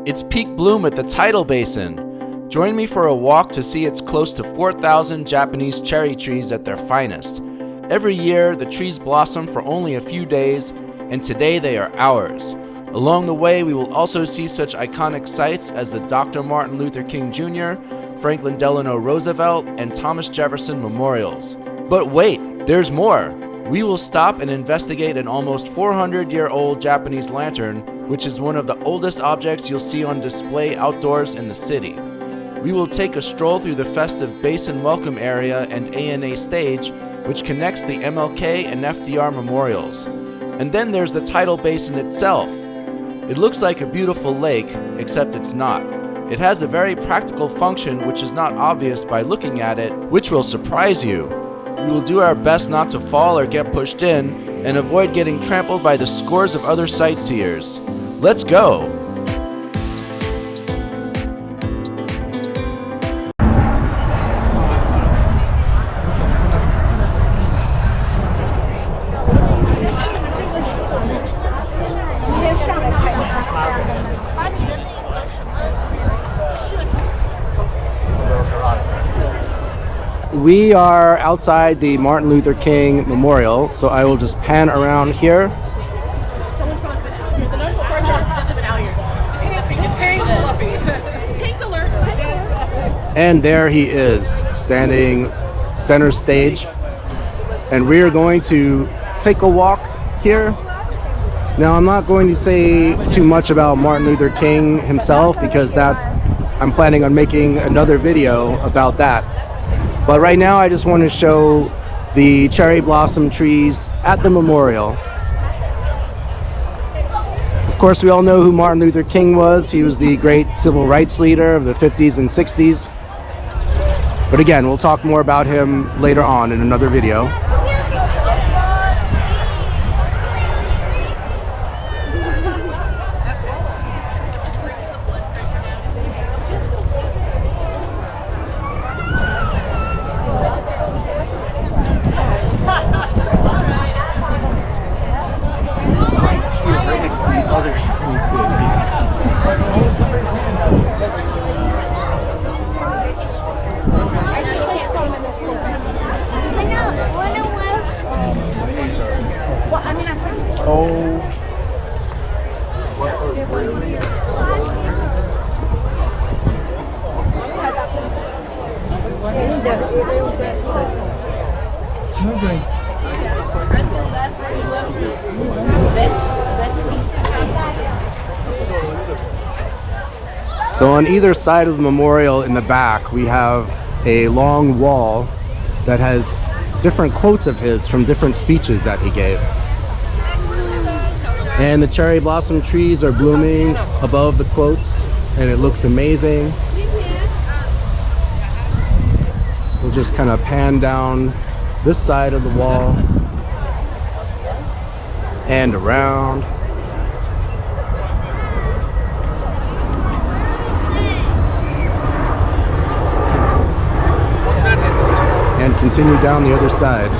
It's peak bloom at the Tidal Basin. Join me for a walk to see its close to 4,000 Japanese cherry trees at their finest. Every year, the trees blossom for only a few days, and today they are ours. Along the way, we will also see such iconic sites as the Dr. Martin Luther King Jr., Franklin Delano Roosevelt, and Thomas Jefferson memorials. But wait, there's more! We will stop and investigate an almost 400-year-old Japanese lantern, which is one of the oldest objects you'll see on display outdoors in the city. We will take a stroll through the festive Basin welcome area and ANA stage, which connects the MLK and FDR memorials. And then there's the Tidal Basin itself. It looks like a beautiful lake, except it's not. It has a very practical function which is not obvious by looking at it, which will surprise you. We will do our best not to fall or get pushed in, and avoid getting trampled by the scores of other sightseers. Let's go! We are outside the Martin Luther King Memorial, so I will just pan around here. And there he is, standing center stage. And we are going to take a walk here. Now, I'm not going to say too much about Martin Luther King himself, because I'm planning on making another video about that. But right now I just want to show the cherry blossom trees at the memorial. Of course, we all know who Martin Luther King was. He was the great civil rights leader of the 50s and 60s. But again, we'll talk more about him later on in another video. So on either side of the memorial in the back, we have a long wall that has different quotes of his from different speeches that he gave. And the cherry blossom trees are blooming above the quotes, and it looks amazing. We'll just kind of pan down this side of the wall and around. And continue down the other side.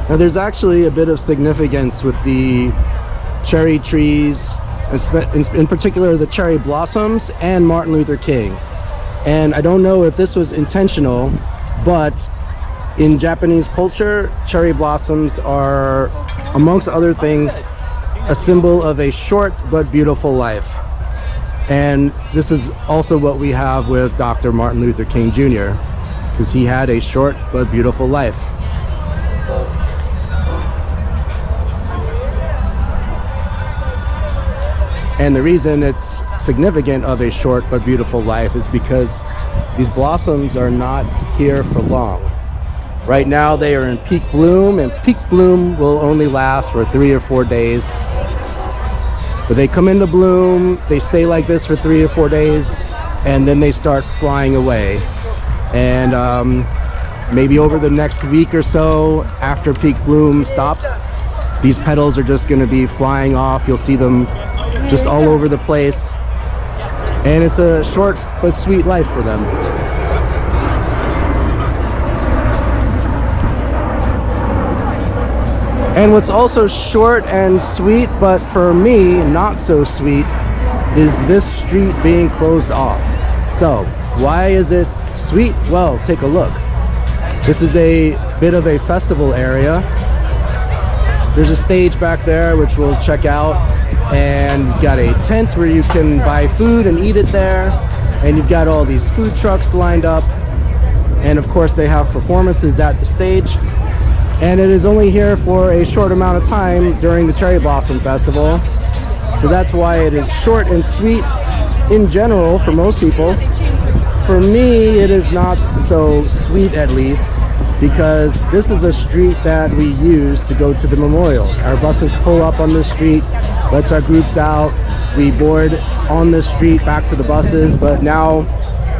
Now, there's actually a bit of significance with the cherry trees, in particular the cherry blossoms and Martin Luther King. And I don't know if this was intentional, but in Japanese culture, cherry blossoms are, amongst other things, a symbol of a short but beautiful life. And this is also what we have with Dr. Martin Luther King Jr., because he had a short but beautiful life. And the reason it's significant of a short but beautiful life is because these blossoms are not here for long. Right now they are in peak bloom, and peak bloom will only last for 3 or 4 days. But they come into bloom, they stay like this for 3 or 4 days, and then they start flying away. And maybe over the next week or so, after peak bloom stops, these petals are just going to be flying off. You'll see them just all over the place. And it's a short but sweet life for them. And what's also short and sweet, but for me not so sweet, is this street being closed off. So why is it sweet? Well, take a look. This is a bit of a festival area. There's a stage back there which we'll check out, and you've got a tent where you can buy food and eat it there, and you've got all these food trucks lined up, and of course they have performances at the stage. And it is only here for a short amount of time during the Cherry Blossom Festival, so that's why it is short and sweet in general for most people. For me, it is not so sweet, at least, because this is a street that we use to go to the memorials. Our buses pull up on this street, lets our groups out, we board on this street back to the buses, but now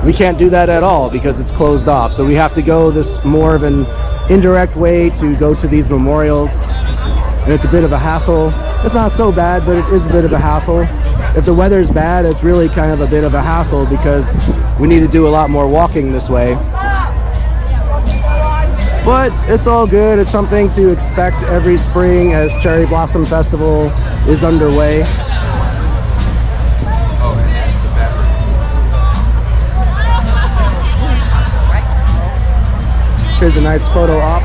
we can't do that at all because it's closed off. So we have to go this more of an indirect way to go to these memorials, and it's a bit of a hassle. It's not so bad, but it is a bit of a hassle. If the weather's bad, it's really kind of a bit of a hassle because we need to do a lot more walking this way. But it's all good. It's something to expect every spring as Cherry Blossom Festival is underway. Here's a nice photo op.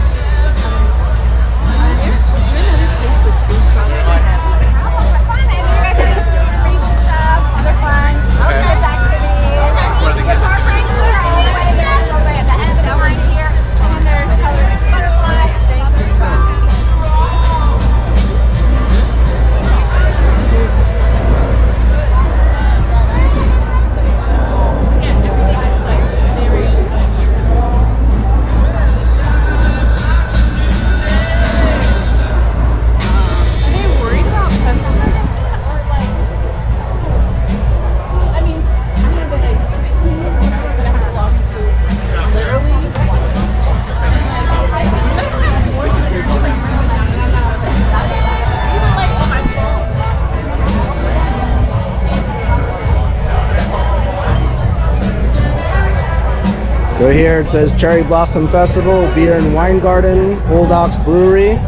So here it says Cherry Blossom Festival, Beer and Wine Garden, Old Ox Brewery.